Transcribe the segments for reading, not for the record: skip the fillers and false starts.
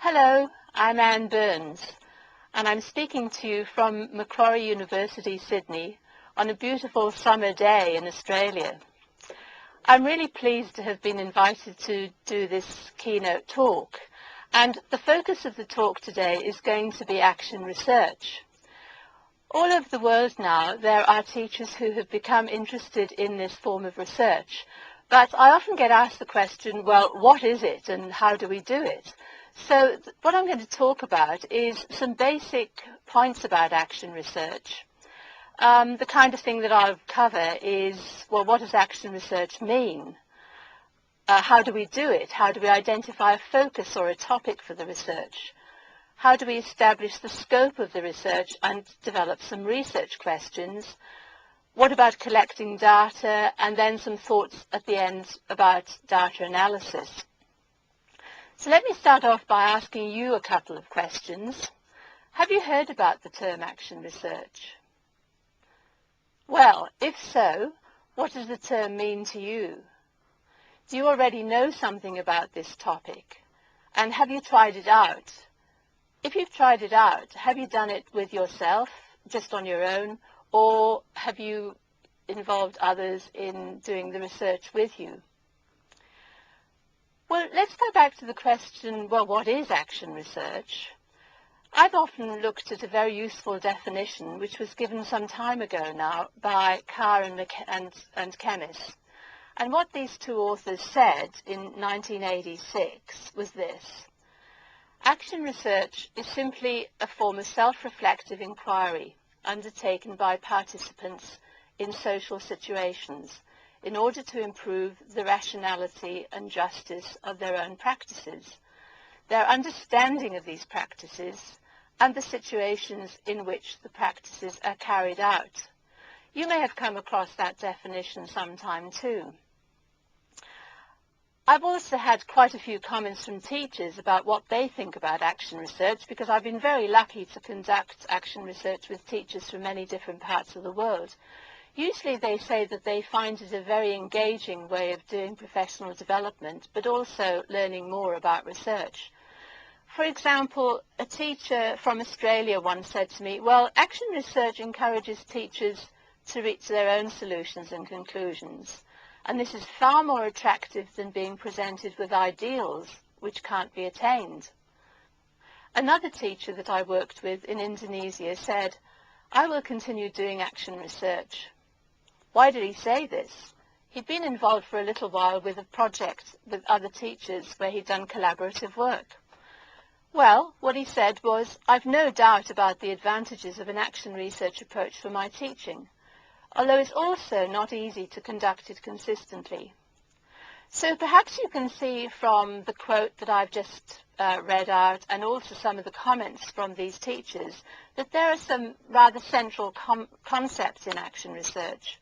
Hello, I'm Ann Burns, and I'm speaking to you from Macquarie University, Sydney, on a beautiful summer day in Australia. I'm really pleased to have been invited to do this keynote talk, and the focus of the talk today is going to be action research. All over the world now, there are teachers who have become interested in this form of research, but I often get asked the question, well, what is it and how do we do it? So what I'm going to talk about is some basic points about action research. The kind of thing that I'll cover is, well, what does action research mean? How do we do it? How do we identify a focus or a topic for the research? How do we establish the scope of the research and develop some research questions? What about collecting data? And then some thoughts at the end about data analysis. So let me start off by asking you a couple of questions. Have you heard about the term action research? Well, if so, what does the term mean to you? Do you already know something about this topic? And have you tried it out? If you've tried it out, have you done it with yourself, just on your own, or have you involved others in doing the research with you? Well, let's go back to the question, well, what is action research? I've often looked at a very useful definition which was given some time ago now by Carr and Kemmis. And what these two authors said in 1986 was this: action research is simply a form of self-reflective inquiry undertaken by participants in social situations in order to improve the rationality and justice of their own practices, their understanding of these practices, and the situations in which the practices are carried out. You may have come across that definition sometime too. I've also had quite a few comments from teachers about what they think about action research, because I've been very lucky to conduct action research with teachers from many different parts of the world. Usually they say that they find it a very engaging way of doing professional development, but also learning more about research. For example, a teacher from Australia once said to me, well, action research encourages teachers to reach their own solutions and conclusions, and this is far more attractive than being presented with ideals which can't be attained. Another teacher that I worked with in Indonesia said, I will continue doing action research. Why did he say this? He'd been involved for a little while with a project with other teachers where he'd done collaborative work. Well, what he said was, I've no doubt about the advantages of an action research approach for my teaching, although it's also not easy to conduct it consistently. So perhaps you can see from the quote that I've just read out, and also some of the comments from these teachers, that there are some rather central concepts in action research.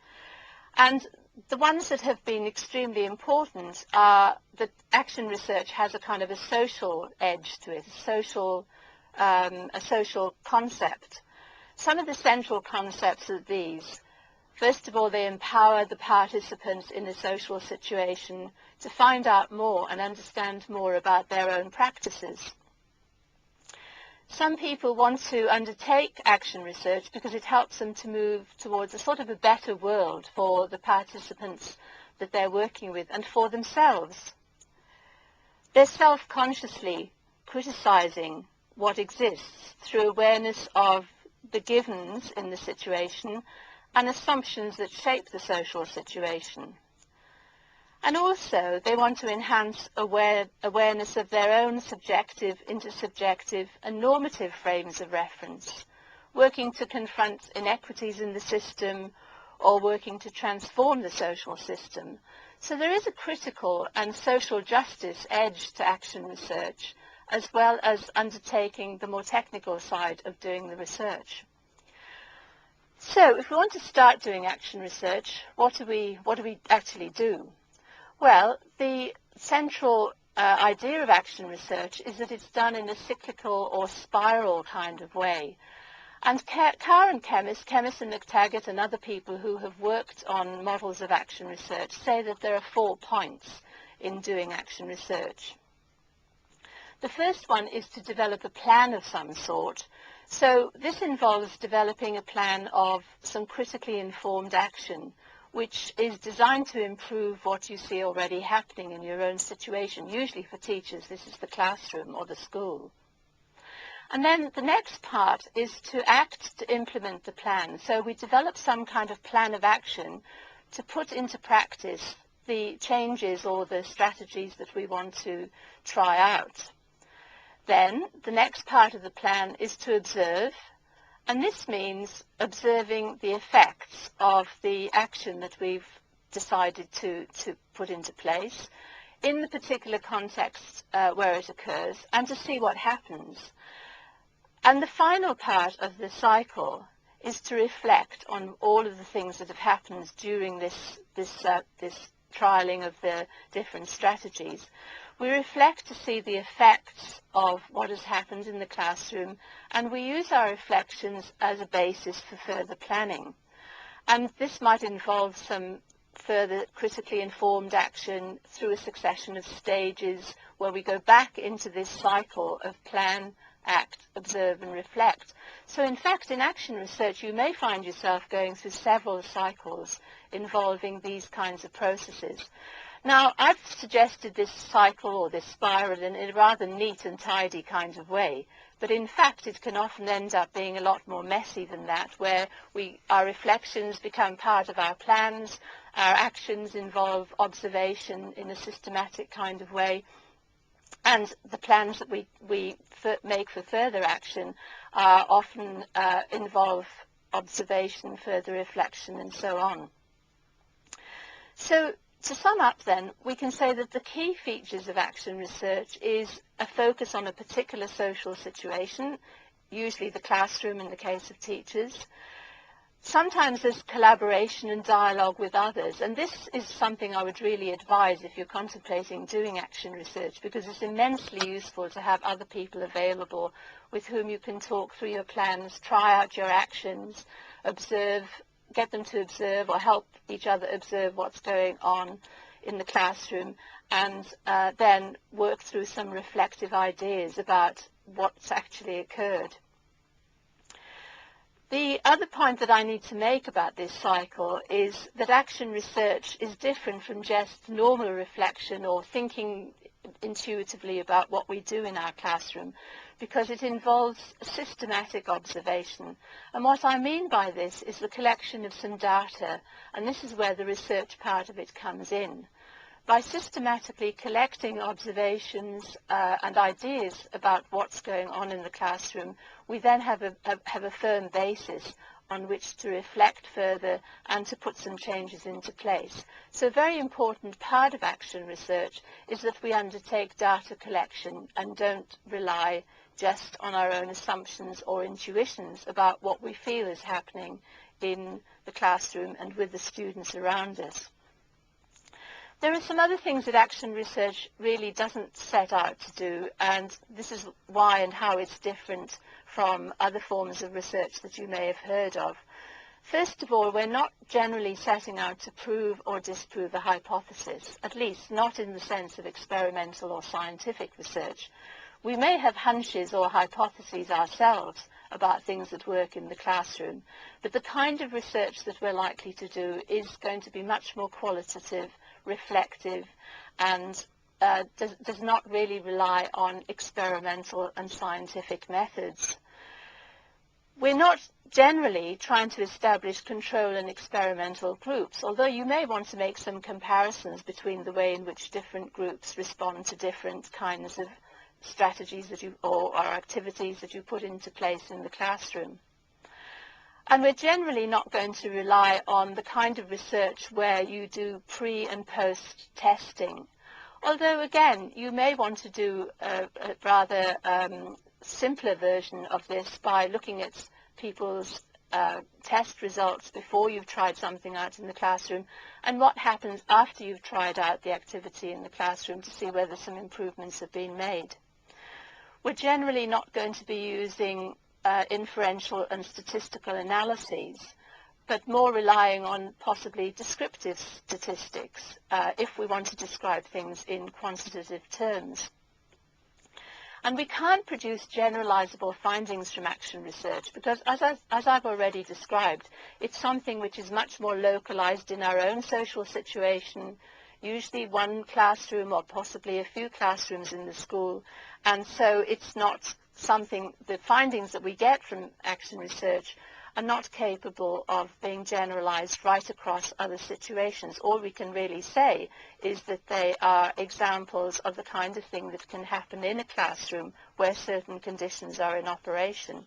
And the ones that have been extremely important are that action research has a kind of a social edge to it, a social concept. Some of the central concepts are these. First of all, they empower the participants in a social situation to find out more and understand more about their own practices. Some people want to undertake action research because it helps them to move towards a sort of a better world for the participants that they're working with and for themselves. They're self-consciously criticizing what exists through awareness of the givens in the situation and assumptions that shape the social situation. And also, they want to enhance awareness of their own subjective, intersubjective, and normative frames of reference, working to confront inequities in the system or working to transform the social system. So there is a critical and social justice edge to action research, as well as undertaking the more technical side of doing the research. So if we want to start doing action research, what do we actually do? Well, the central idea of action research is that it's done in a cyclical or spiral kind of way. And Carr and Kemmis and McTaggart and other people who have worked on models of action research say that there are 4 points in doing action research. The first one is to develop a plan of some sort. So this involves developing a plan of some critically informed action, which is designed to improve what you see already happening in your own situation. Usually for teachers, this is the classroom or the school. And then the next part is to act to implement the plan. So we develop some kind of plan of action to put into practice the changes or the strategies that we want to try out. Then the next part of the plan is to observe, and this means observing the effects of the action that we've decided to put into place in the particular context where it occurs, and to see what happens. And the final part of the cycle is to reflect on all of the things that have happened during this trialing of the different strategies. We reflect to see the effects of what has happened in the classroom, and we use our reflections as a basis for further planning. And this might involve some further critically informed action through a succession of stages where we go back into this cycle of plan, act, observe and reflect. So in fact, in action research, you may find yourself going through several cycles involving these kinds of processes. Now, I've suggested this cycle or this spiral in a rather neat and tidy kind of way, but in fact it can often end up being a lot more messy than that, where our reflections become part of our plans, our actions involve observation in a systematic kind of way, and the plans that we make for further action often involve observation, further reflection, and so on. So to sum up then, we can say that the key features of action research is a focus on a particular social situation, usually the classroom in the case of teachers. Sometimes there's collaboration and dialogue with others, and this is something I would really advise if you're contemplating doing action research, because it's immensely useful to have other people available with whom you can talk through your plans, try out your actions, observe, get them to observe or help each other observe what's going on in the classroom, and then work through some reflective ideas about what's actually occurred. The other point that I need to make about this cycle is that action research is different from just normal reflection or thinking intuitively about what we do in our classroom, because it involves systematic observation. And what I mean by this is the collection of some data, and this is where the research part of it comes in. By systematically collecting observations and ideas about what's going on in the classroom, we then have a firm basis on which to reflect further and to put some changes into place. So a very important part of action research is that we undertake data collection and don't rely just on our own assumptions or intuitions about what we feel is happening in the classroom and with the students around us. There are some other things that action research really doesn't set out to do, and this is why and how it's different from other forms of research that you may have heard of. First of all, we're not generally setting out to prove or disprove a hypothesis, at least not in the sense of experimental or scientific research. We may have hunches or hypotheses ourselves about things that work in the classroom, but the kind of research that we're likely to do is going to be much more qualitative, reflective, and does not really rely on experimental and scientific methods. We're not generally trying to establish control and experimental groups, although you may want to make some comparisons between the way in which different groups respond to different kinds of strategies that or activities that you put into place in the classroom. And we're generally not going to rely on the kind of research where you do pre and post testing. Although again, you may want to do a rather simpler version of this by looking at people's test results before you've tried something out in the classroom, and what happens after you've tried out the activity in the classroom to see whether some improvements have been made. We're generally not going to be using inferential and statistical analyses, but more relying on possibly descriptive statistics if we want to describe things in quantitative terms. And we can't produce generalizable findings from action research because, as I've already described, it's something which is much more localized in our own social situation, usually one classroom or possibly a few classrooms in the school. And so it's not something, the findings that we get from action research are not capable of being generalized right across other situations. All we can really say is that they are examples of the kind of thing that can happen in a classroom where certain conditions are in operation.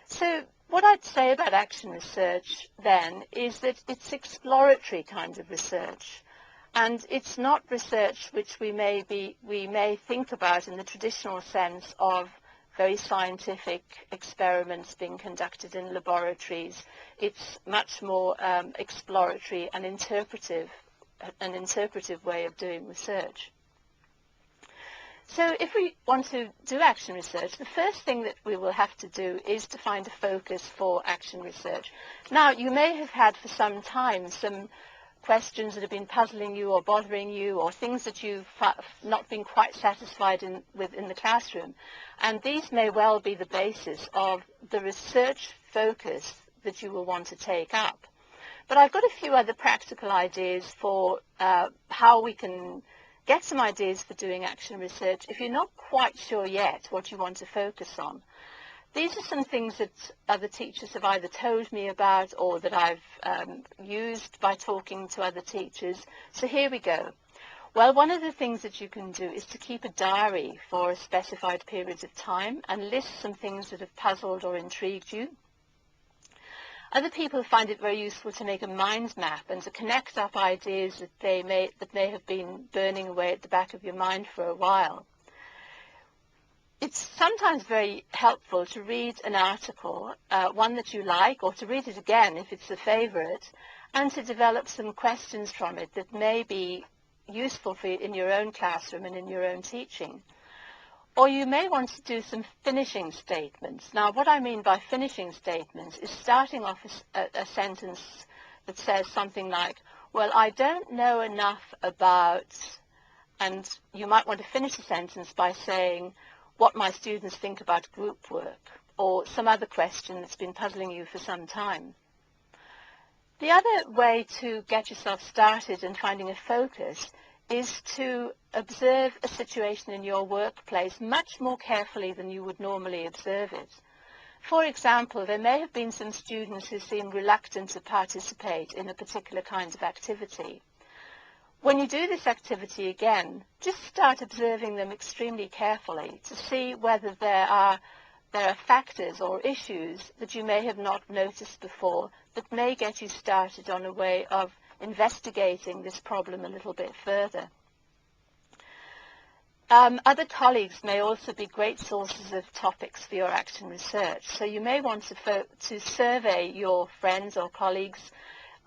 So what I'd say about action research then is that it's exploratory kind of research. And it's not research which we may think about in the traditional sense of very scientific experiments being conducted in laboratories. It's much more exploratory and interpretive, an interpretive way of doing research. So if we want to do action research, the first thing that we will have to do is to find a focus for action research. Now, you may have had for some time some questions that have been puzzling you or bothering you, or things that you've not been quite satisfied with in the classroom. And these may well be the basis of the research focus that you will want to take up. But I've got a few other practical ideas for how we can get some ideas for doing action research if you're not quite sure yet what you want to focus on. These are some things that other teachers have either told me about or that I've used by talking to other teachers. So here we go. Well, one of the things that you can do is to keep a diary for a specified period of time and list some things that have puzzled or intrigued you. Other people find it very useful to make a mind map and to connect up ideas that may have been burning away at the back of your mind for a while. It's sometimes very helpful to read an article, one that you like, or to read it again if it's a favorite, and to develop some questions from it that may be useful for you in your own classroom and in your own teaching. Or you may want to do some finishing statements. Now, what I mean by finishing statements is starting off a sentence that says something like, well, I don't know enough about, and you might want to finish the sentence by saying, what my students think about group work, or some other question that's been puzzling you for some time. The other way to get yourself started in finding a focus is to observe a situation in your workplace much more carefully than you would normally observe it. For example, there may have been some students who seem reluctant to participate in a particular kind of activity. When you do this activity again, just start observing them extremely carefully to see whether there are factors or issues that you may have not noticed before that may get you started on a way of investigating this problem a little bit further. Other colleagues may also be great sources of topics for your action research. So you may want to survey your friends or colleagues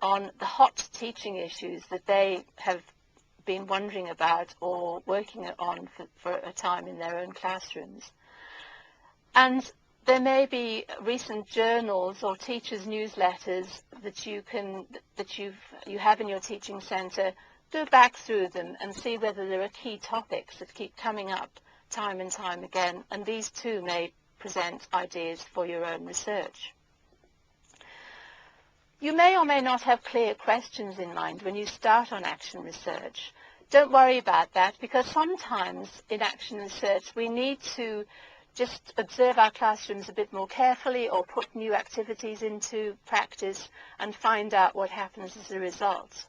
on the hot teaching issues that they have been wondering about or working on for a time in their own classrooms. And there may be recent journals or teachers' newsletters that you have in your teaching centre. Go back through them and see whether there are key topics that keep coming up time and time again, and these too may present ideas for your own research. You may or may not have clear questions in mind when you start on action research. Don't worry about that, because sometimes in action research we need to just observe our classrooms a bit more carefully or put new activities into practice and find out what happens as a result.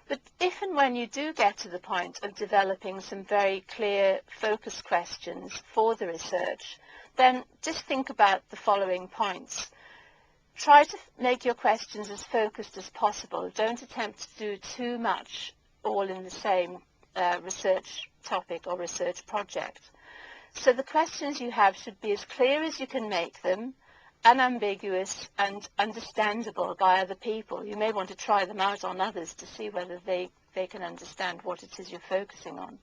But if and when you do get to the point of developing some very clear focus questions for the research, then just think about the following points. Try to make your questions as focused as possible. Don't attempt to do too much all in the same research topic or research project. So the questions you have should be as clear as you can make them, unambiguous and understandable by other people. You may want to try them out on others to see whether they can understand what it is you're focusing on.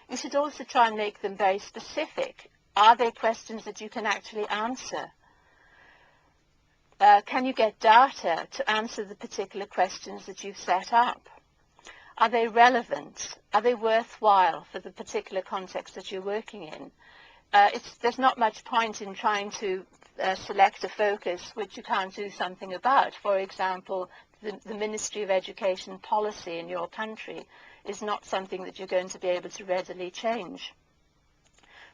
You should also try and make them very specific. Are they questions that you can actually answer? Can you get data to answer the particular questions that you've set up? Are they relevant? Are they worthwhile for the particular context that you're working in? there's not much point in trying to select a focus which you can't do something about. For example, the Ministry of Education policy in your country is not something that you're going to be able to readily change.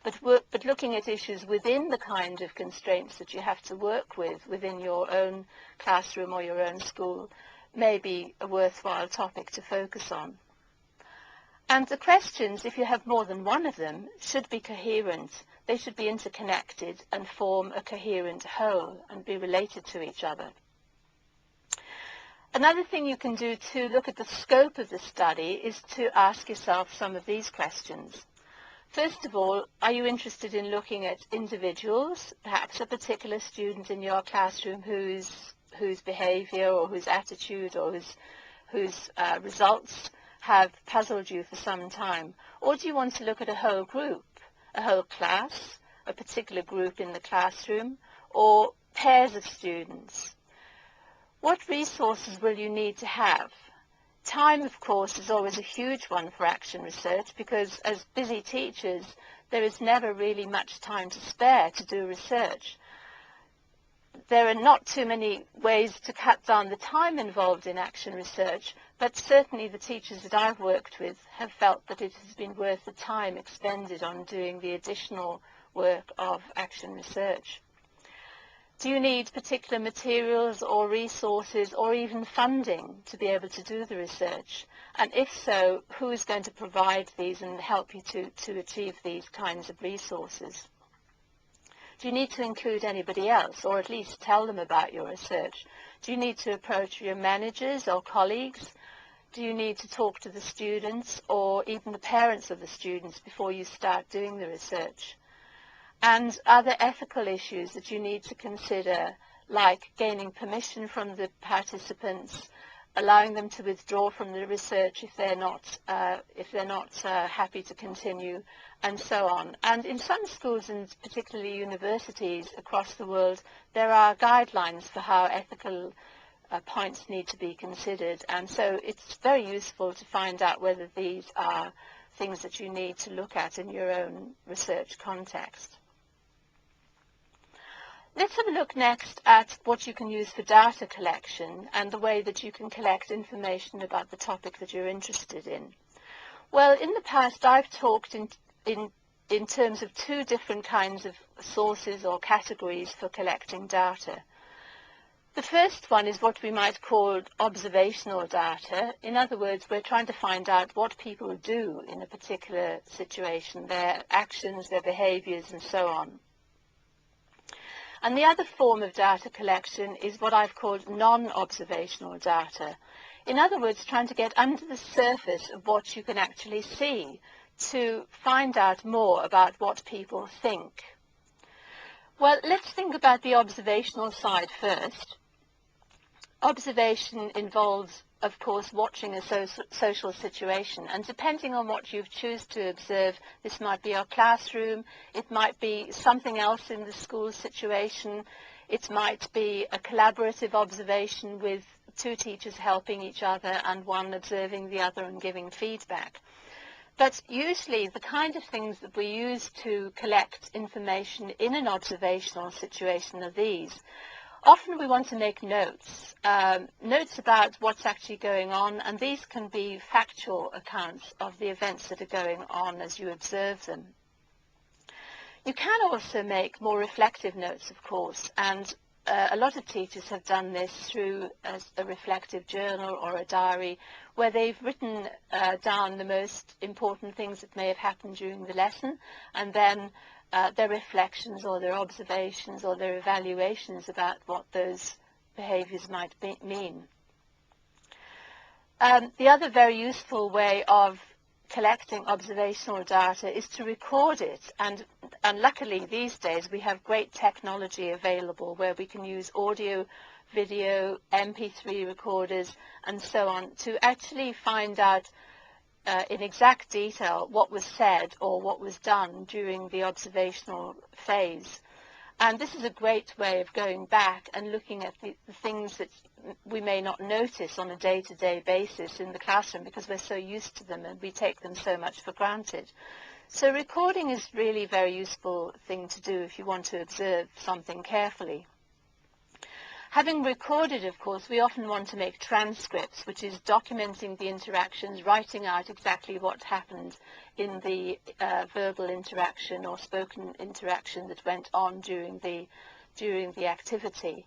But looking at issues within the kind of constraints that you have to work with within your own classroom or your own school may be a worthwhile topic to focus on. And the questions, if you have more than one of them, should be coherent. They should be interconnected and form a coherent whole and be related to each other. Another thing you can do to look at the scope of the study is to ask yourself some of these questions. First of all, are you interested in looking at individuals, perhaps a particular student in your classroom whose behavior or whose attitude or whose results have puzzled you for some time? Or do you want to look at a whole group, a whole class, a particular group in the classroom, or pairs of students? What resources will you need to have? Time, of course, is always a huge one for action research, because as busy teachers, there is never really much time to spare to do research. There are not too many ways to cut down the time involved in action research, but certainly the teachers that I've worked with have felt that it has been worth the time expended on doing the additional work of action research. Do you need particular materials or resources or even funding to be able to do the research? And if so, who is going to provide these and help you to achieve these kinds of resources? Do you need to include anybody else, or at least tell them about your research? Do you need to approach your managers or colleagues? Do you need to talk to the students or even the parents of the students before you start doing the research? And are there ethical issues that you need to consider, like gaining permission from the participants, allowing them to withdraw from the research if they're not happy to continue, and so on? And in some schools, and particularly universities across the world, there are guidelines for how ethical points need to be considered, and so it's very useful to find out whether these are things that you need to look at in your own research context. Let's have a look next at what you can use for data collection and the way that you can collect information about the topic that you're interested in. Well, in the past I've talked in terms of two different kinds of sources or categories for collecting data. The first one is what we might call observational data. In other words, we're trying to find out what people do in a particular situation, their actions, their behaviors, and so on. And the other form of data collection is what I've called non-observational data. In other words, trying to get under the surface of what you can actually see to find out more about what people think. Well, let's think about the observational side first. Observation involves, of course, watching a social situation, and depending on what you choose to observe, this might be your classroom, it might be something else in the school situation, it might be a collaborative observation with two teachers helping each other and one observing the other and giving feedback. But usually the kind of things that we use to collect information in an observational situation are these. Often we want to make notes, notes about what's actually going on, and these can be factual accounts of the events that are going on as you observe them. You can also make more reflective notes, of course, and a lot of teachers have done this through a reflective journal or a diary where they've written down the most important things that may have happened during the lesson, and then their reflections or their observations or their evaluations about what those behaviours might mean. The other very useful way of collecting observational data is to record it, and luckily these days we have great technology available where we can use audio, video, MP3 recorders and so on to actually find out in exact detail what was said or what was done during the observational phase. And this is a great way of going back and looking at the things that we may not notice on a day-to-day basis in the classroom because we're so used to them and we take them so much for granted. So recording is really a very useful thing to do if you want to observe something carefully. Having recorded, of course, we often want to make transcripts, which is documenting the interactions, writing out exactly what happened in the verbal interaction or spoken interaction that went on during the activity.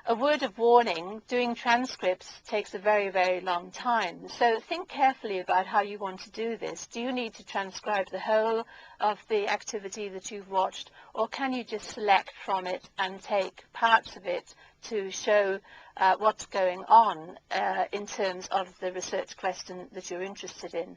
A word of warning, doing transcripts takes a very, very long time. So think carefully about how you want to do this. Do you need to transcribe the whole of the activity that you've watched, or can you just select from it and take parts of it to show what's going on in terms of the research question that you're interested in?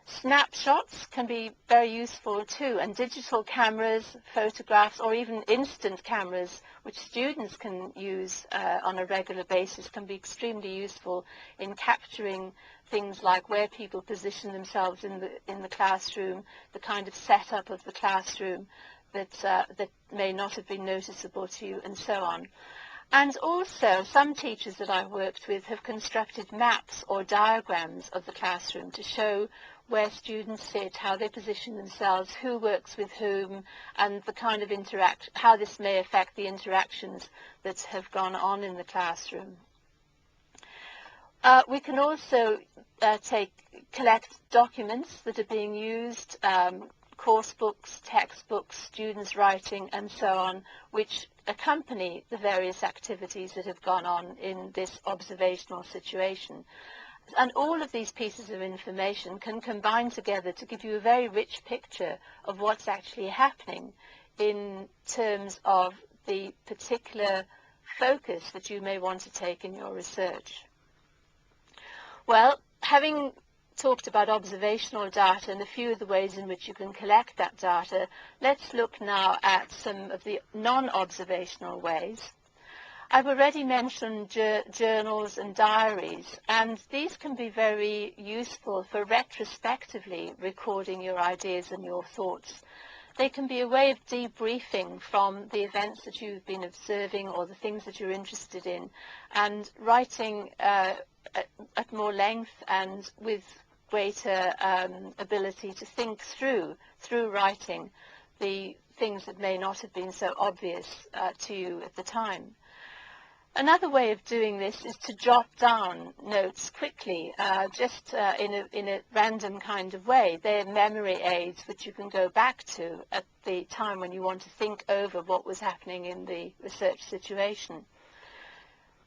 Snapshots can be very useful too, and digital cameras, photographs, or even instant cameras, which students can use on a regular basis, can be extremely useful in capturing things like where people position themselves in the classroom, the kind of setup of the classroom that may not have been noticeable to you, and so on. And also, some teachers that I've worked with have constructed maps or diagrams of the classroom to show where students sit, how they position themselves, who works with whom, and the kind of how this may affect the interactions that have gone on in the classroom. We can also collect documents that are being used, course books, textbooks, students' writing, and so on, which accompany the various activities that have gone on in this observational situation. And all of these pieces of information can combine together to give you a very rich picture of what's actually happening in terms of the particular focus that you may want to take in your research. Well, having talked about observational data and a few of the ways in which you can collect that data, let's look now at some of the non-observational ways. I've already mentioned journals and diaries, and these can be very useful for retrospectively recording your ideas and your thoughts. They can be a way of debriefing from the events that you've been observing or the things that you're interested in, and writing at more length and with greater ability to think through writing the things that may not have been so obvious to you at the time. Another way of doing this is to jot down notes quickly, just in a random kind of way. They're memory aids which you can go back to at the time when you want to think over what was happening in the research situation.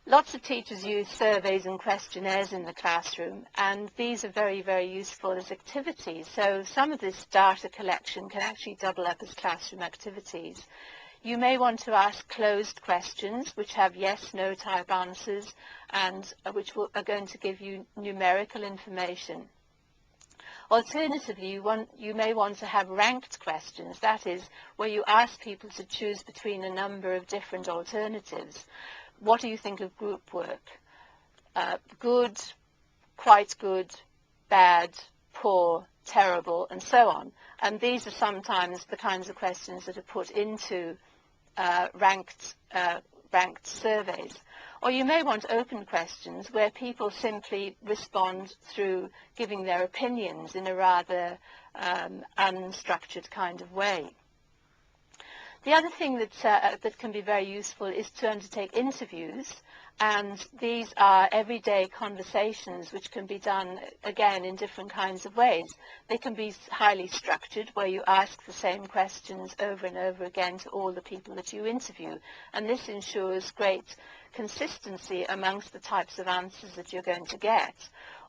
Lots of teachers use surveys and questionnaires in the classroom, and these are very, very useful as activities. So some of this data collection can actually double up as classroom activities. You may want to ask closed questions which have yes/no type answers and which are going to give you numerical information. Alternatively, you may want to have ranked questions, that is, where you ask people to choose between a number of different alternatives. What do you think of group work? Good, quite good, bad, poor, terrible, and so on. And these are sometimes the kinds of questions that are put into ranked surveys. Or you may want open questions where people simply respond through giving their opinions in a rather unstructured kind of way. The other thing that can be very useful is to undertake interviews, and these are everyday conversations which can be done, again, in different kinds of ways. They can be highly structured, where you ask the same questions over and over again to all the people that you interview, and this ensures great consistency amongst the types of answers that you're going to get.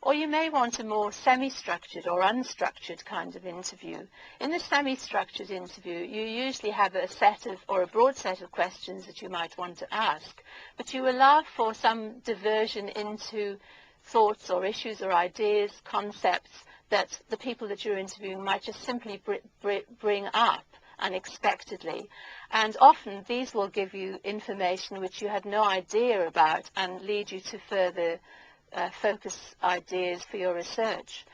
Or you may want a more semi-structured or unstructured kind of interview. In the semi-structured interview, you usually have a set of, or a broad set of questions that you might want to ask, but you allow for some diversion into thoughts or issues or ideas, concepts that the people that you're interviewing might just simply bring up unexpectedly. And often these will give you information which you had no idea about and lead you to further focus ideas for your research.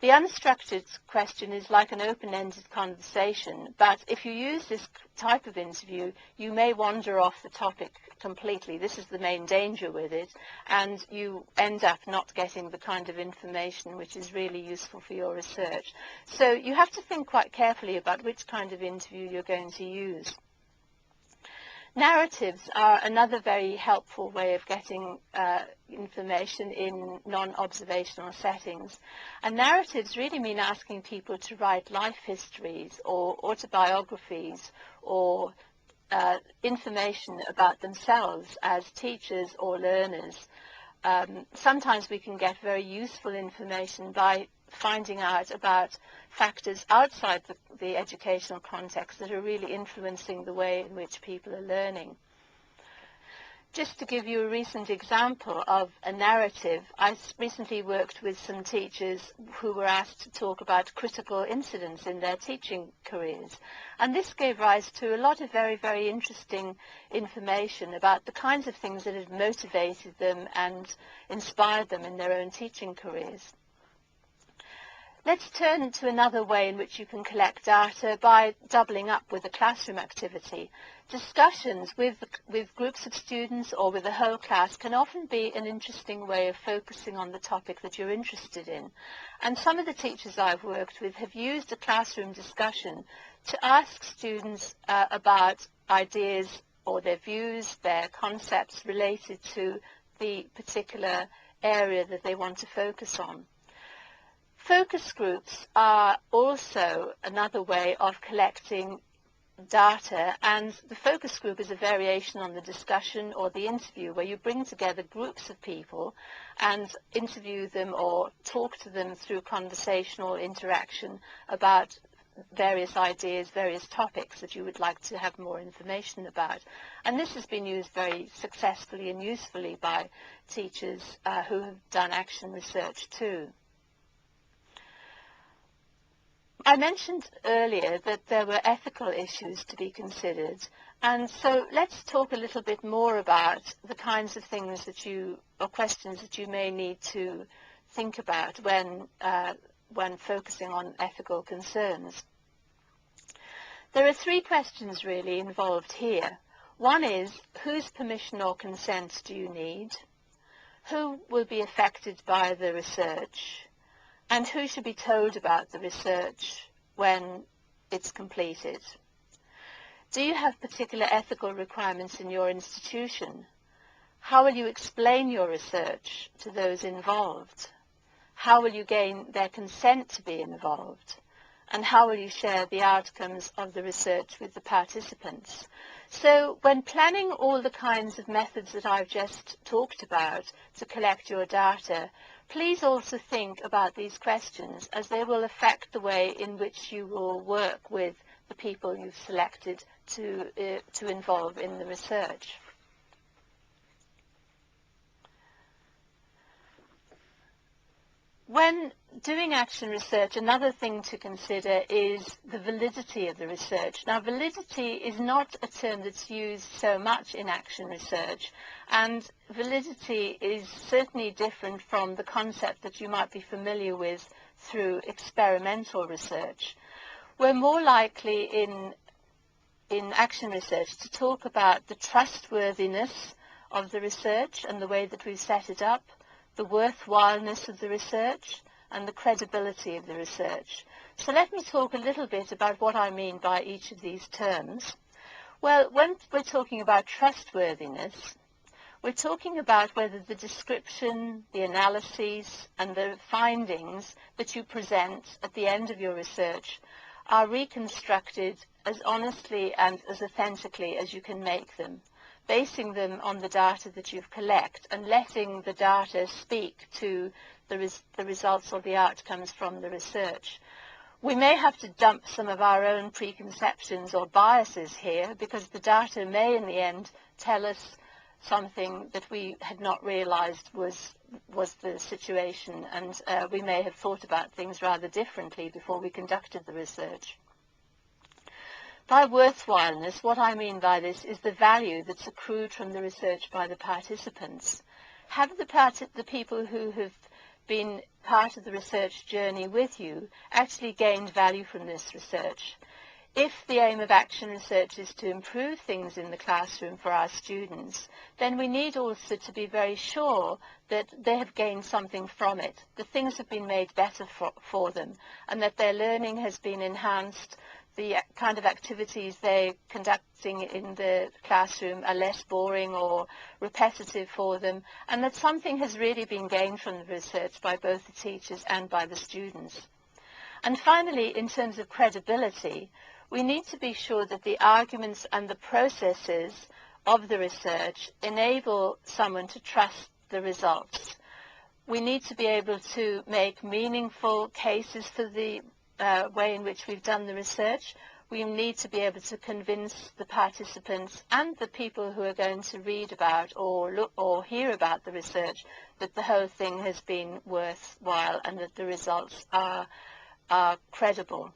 The unstructured question is like an open-ended conversation, but if you use this type of interview, you may wander off the topic completely. This is the main danger with it, and you end up not getting the kind of information which is really useful for your research. So you have to think quite carefully about which kind of interview you're going to use. Narratives are another very helpful way of getting information in non-observational settings. And narratives really mean asking people to write life histories or autobiographies or information about themselves as teachers or learners. Sometimes we can get very useful information by finding out about factors outside the educational context that are really influencing the way in which people are learning. Just to give you a recent example of a narrative, I recently worked with some teachers who were asked to talk about critical incidents in their teaching careers. And this gave rise to a lot of very, very interesting information about the kinds of things that had motivated them and inspired them in their own teaching careers. Let's turn to another way in which you can collect data by doubling up with a classroom activity. Discussions with groups of students or with the whole class can often be an interesting way of focusing on the topic that you're interested in. And some of the teachers I've worked with have used a classroom discussion to ask students about ideas or their views, their concepts related to the particular area that they want to focus on. Focus groups are also another way of collecting data, and the focus group is a variation on the discussion or the interview where you bring together groups of people and interview them or talk to them through conversational interaction about various ideas, various topics that you would like to have more information about. And this has been used very successfully and usefully by teachers who have done action research too. I mentioned earlier that there were ethical issues to be considered, and so let's talk a little bit more about the kinds of things that or questions that you may need to think about when focusing on ethical concerns. There are three questions really involved here. One is, whose permission or consent do you need? Who will be affected by the research? And who should be told about the research when it's completed? Do you have particular ethical requirements in your institution? How will you explain your research to those involved? How will you gain their consent to be involved? And how will you share the outcomes of the research with the participants? So when planning all the kinds of methods that I've just talked about to collect your data, please also think about these questions, as they will affect the way in which you will work with the people you've selected to involve in the research. When doing action research, another thing to consider is the validity of the research. Now, validity is not a term that's used so much in action research, and validity is certainly different from the concept that you might be familiar with through experimental research. We're more likely in action research to talk about the trustworthiness of the research and the way that we've set it up, the worthwhileness of the research, and the credibility of the research. So let me talk a little bit about what I mean by each of these terms. Well, when we're talking about trustworthiness, we're talking about whether the description, the analyses, and the findings that you present at the end of your research are reconstructed as honestly and as authentically as you can make them, basing them on the data that you've collected and letting the data speak to the results or the outcomes from the research. We may have to dump some of our own preconceptions or biases here, because the data may in the end tell us something that we had not realized was the situation, and we may have thought about things rather differently before we conducted the research. By worthwhileness, what I mean by this is the value that's accrued from the research by the participants. Have the people who have been part of the research journey with you actually gained value from this research. If the aim of action research is to improve things in the classroom for our students, then we need also to be very sure that they have gained something from it, that things have been made better for them, and that their learning has been enhanced, the kind of activities they're conducting in the classroom are less boring or repetitive for them, and that something has really been gained from the research by both the teachers and by the students. And finally, in terms of credibility, we need to be sure that the arguments and the processes of the research enable someone to trust the results. We need to be able to make meaningful cases for the way in which we've done the research. We need to be able to convince the participants and the people who are going to read about or look or hear about the research that the whole thing has been worthwhile and that the results are credible.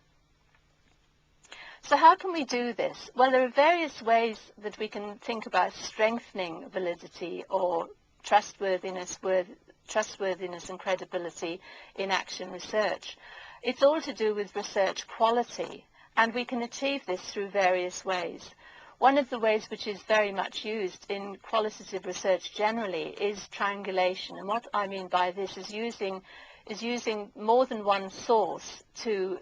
So how can we do this? Well, there are various ways that we can think about strengthening validity or trustworthiness and credibility in action research. It's all to do with research quality, and we can achieve this through various ways. One of the ways which is very much used in qualitative research generally is triangulation, and what I mean by this is using more than one source to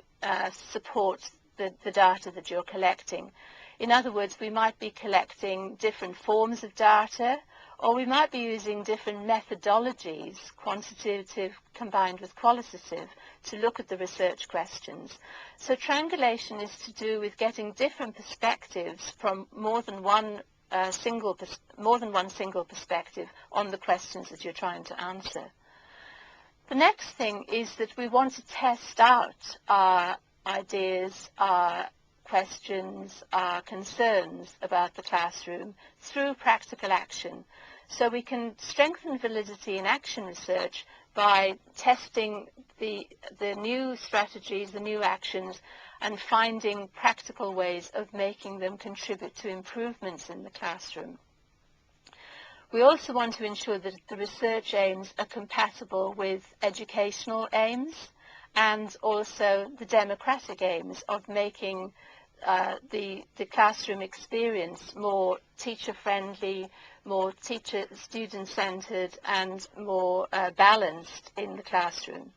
support the data that you're collecting. In other words, we might be collecting different forms of data, or we might be using different methodologies, quantitative combined with qualitative, to look at the research questions. So triangulation is to do with getting different perspectives from more than one single perspective on the questions that you're trying to answer. The next thing is that we want to test out our ideas, our questions, our concerns about the classroom through practical action. So we can strengthen validity in action research by testing the new strategies, the new actions, and finding practical ways of making them contribute to improvements in the classroom. We also want to ensure that the research aims are compatible with educational aims and also the democratic aims of making the classroom experience more teacher-friendly, more student-centered, and more balanced in the classroom.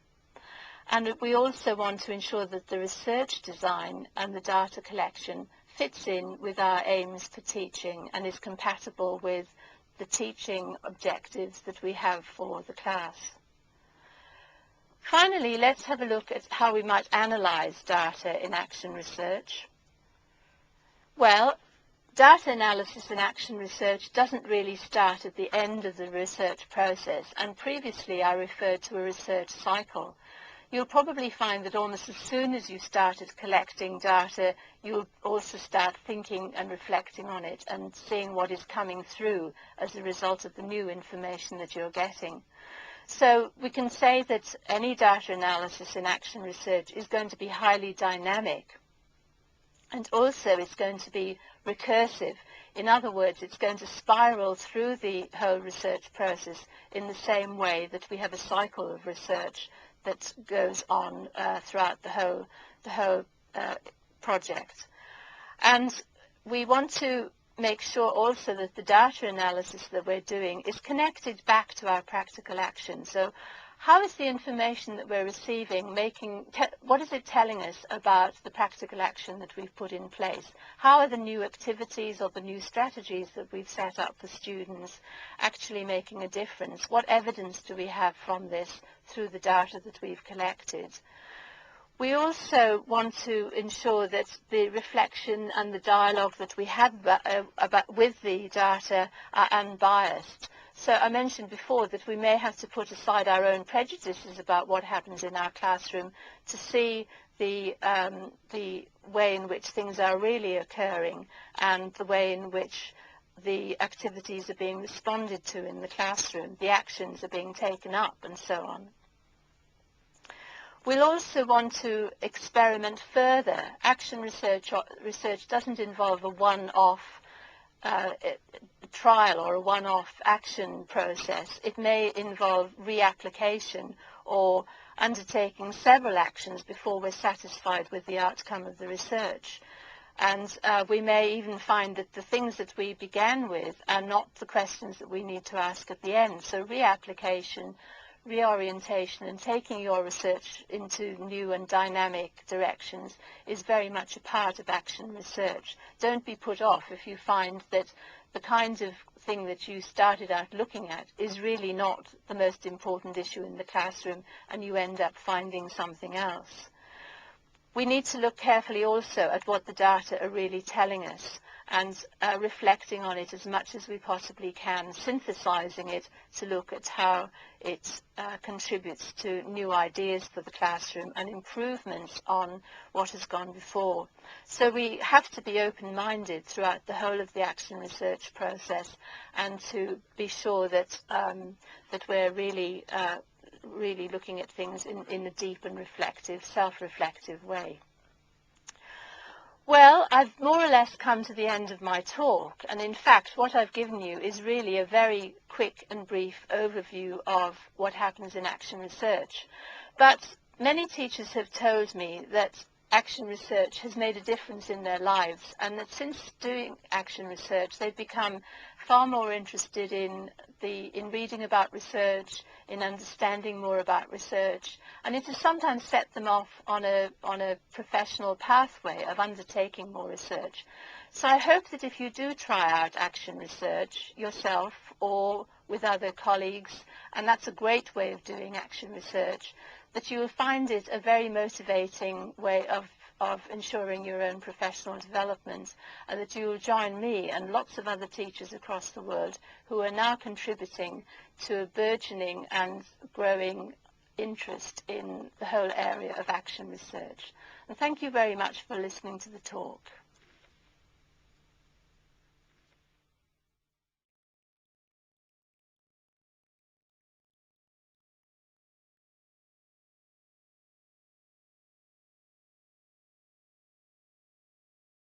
And we also want to ensure that the research design and the data collection fits in with our aims for teaching and is compatible with the teaching objectives that we have for the class. Finally, let's have a look at how we might analyze data in action research. Well, data analysis in action research doesn't really start at the end of the research process, and previously I referred to a research cycle. You'll probably find that almost as soon as you started collecting data, you'll also start thinking and reflecting on it and seeing what is coming through as a result of the new information that you're getting. So we can say that any data analysis in action research is going to be highly dynamic, and also it's going to be recursive. In other words, it's going to spiral through the whole research process in the same way that we have a cycle of research that goes on throughout the whole project. And we want to make sure also that the data analysis that we're doing is connected back to our practical action. So how is the information that we're receiving what is it telling us about the practical action that we've put in place? How are the new activities or the new strategies that we've set up for students actually making a difference? What evidence do we have from this through the data that we've collected? We also want to ensure that the reflection and the dialogue that we have with the data are unbiased. So I mentioned before that we may have to put aside our own prejudices about what happens in our classroom to see the way in which things are really occurring and the way in which the activities are being responded to in the classroom, the actions are being taken up, and so on. We'll also want to experiment further. Action research doesn't involve a one-off trial or a one-off action process. It may involve reapplication or undertaking several actions before we're satisfied with the outcome of the research. And we may even find that the things that we began with are not the questions that we need to ask at the end. So reapplication, reorientation, and taking your research into new and dynamic directions is very much a part of action research. Don't be put off if you find that the kind of thing that you started out looking at is really not the most important issue in the classroom and you end up finding something else. We need to look carefully also at what the data are really telling us and reflecting on it as much as we possibly can, synthesizing it to look at how it contributes to new ideas for the classroom and improvements on what has gone before. So we have to be open-minded throughout the whole of the action research process and to be sure that, that we're really looking at things in a deep and reflective, self-reflective way. Well, I've more or less come to the end of my talk, and in fact what I've given you is really a very quick and brief overview of what happens in action research. But many teachers have told me that action research has made a difference in their lives, and that since doing action research they've become far more interested in reading about research, in understanding more about research, and it has sometimes set them off on a professional pathway of undertaking more research. So I hope that if you do try out action research yourself or with other colleagues, and that's a great way of doing action research, that you will find it a very motivating way of ensuring your own professional development, and that you will join me and lots of other teachers across the world who are now contributing to a burgeoning and growing interest in the whole area of action research. And thank you very much for listening to the talk.